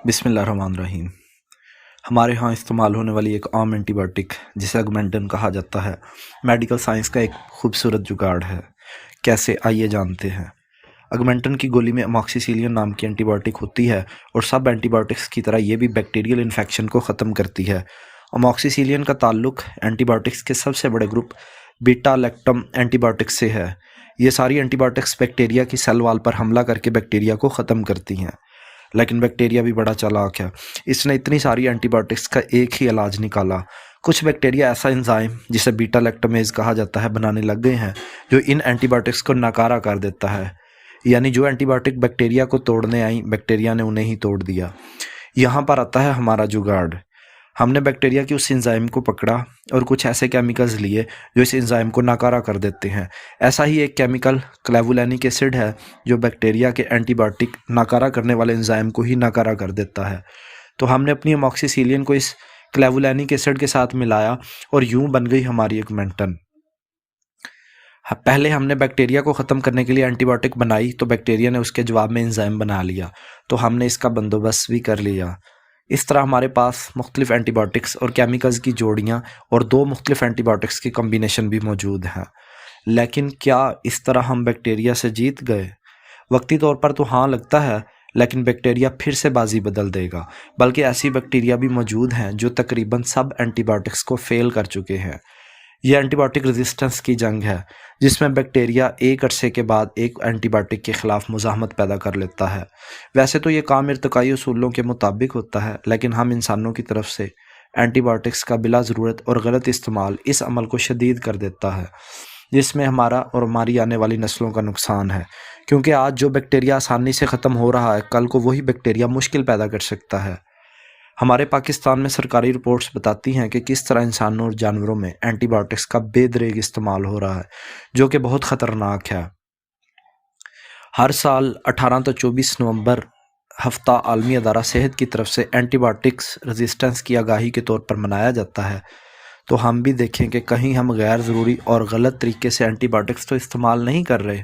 बिस्मिल्लाहिर्रहमानिर्रहीम। हमारे यहाँ इस्तेमाल होने वाली एक आम एंटीबायोटिक जिसे अगमेंटन कहा जाता है, मेडिकल साइंस का एक खूबसूरत जुगाड़ है। कैसे, आइए जानते हैं। अगमेंटन की गोली में अमॉक्सिसिलिन नाम की एंटीबायोटिक होती है और सब एंटीबायोटिक्स की तरह ये भी बैक्टीरियल इन्फेक्शन को ख़त्म करती है। अमॉक्सिसिलिन का ताल्लुक एंटीबायोटिक्स के सबसे बड़े ग्रुप बीटा लैक्टम एंटीबायोटिक्स से है। ये सारी एंटीबायोटिक्स बैक्टीरिया की सेल वाल पर हमला करके बैक्टीरिया को ख़त्म करती हैं। लेकिन बैक्टीरिया भी बड़ा चालाक है। इसने इतनी सारी एंटीबायोटिक्स का एक ही इलाज निकाला। कुछ बैक्टीरिया ऐसा एंजाइम जिसे बीटा लैक्टमेज कहा जाता है बनाने लग गए हैं, जो इन एंटीबायोटिक्स को नाकारा कर देता है। यानी जो एंटीबायोटिक बैक्टीरिया को तोड़ने आई, बैक्टीरिया ने उन्हें ही तोड़ दिया। यहाँ पर आता है हमारा जुगाड़। हमने बैक्टीरिया की उस एंजाइम को पकड़ा और कुछ ऐसे केमिकल्स लिए जो इस एंजाइम को नाकारा कर देते हैं। ऐसा ही एक केमिकल क्लेवुलैनिक एसिड है जो बैक्टीरिया के एंटीबायोटिक नाकारा करने वाले एंजाइम को ही नाकारा कर देता है। तो हमने अपनी अमॉक्सिसिलिन को इस क्लेवुलैनिक एसिड के साथ मिलाया और यूं बन गई हमारी अगमेंटन। पहले हमने बैक्टीरिया को ख़त्म करने के लिए एंटीबायोटिक बनाई तो बैक्टीरिया ने उसके जवाब में एंजाइम बना लिया, तो हमने इसका बंदोबस्त भी कर लिया। इस तरह हमारे पास मुख्तलिफ एंटीबायोटिक्स और केमिकल्स की जोड़ियाँ और दो मुख्तलिफ एंटीबायोटिक्स की कम्बिनेशन भी मौजूद हैं। लेकिन क्या इस तरह हम बैक्टीरिया से जीत गए? वक्ती तौर पर तो हाँ लगता है, लेकिन बैक्टीरिया फिर से बाजी बदल देगा। बल्कि ऐसी बैक्टीरिया भी मौजूद हैं जो तकरीबन सब एंटीबायोटिक्स को फेल कर चुके हैं। यह एंटीबायोटिक रेजिस्टेंस की जंग है जिसमें बैक्टीरिया एक अरसे के बाद एक एंटीबायोटिक के ख़िलाफ़ मुज़ाहमत पैदा कर लेता है। वैसे तो ये काम इर्तिकाई उसूलों के मुताबिक होता है, लेकिन हम इंसानों की तरफ से एंटीबायोटिक्स का बिला ज़रूरत और गलत इस्तेमाल इस अमल को शदीद कर देता है, जिसमें हमारा और हमारी आने वाली नस्लों का नुकसान है। क्योंकि आज जो बैक्टीरिया आसानी से ख़त्म हो रहा है, कल को वही बैक्टीरिया मुश्किल पैदा कर सकता है। हमारे पाकिस्तान में सरकारी रिपोर्ट्स बताती हैं कि किस तरह इंसानों और जानवरों में एंटीबायोटिक्स का बेदरेग इस्तेमाल हो रहा है, जो कि बहुत ख़तरनाक है। हर साल 18 तो 24 नवंबर हफ्ता आलमी अदारा सेहत की तरफ से एंटीबायोटिक्स रेजिस्टेंस की आगाही के तौर पर मनाया जाता है। तो हम भी देखें कि कहीं हम गैर ज़रूरी और गलत तरीके से एंटीबायोटिक्स तो इस्तेमाल नहीं कर रहे।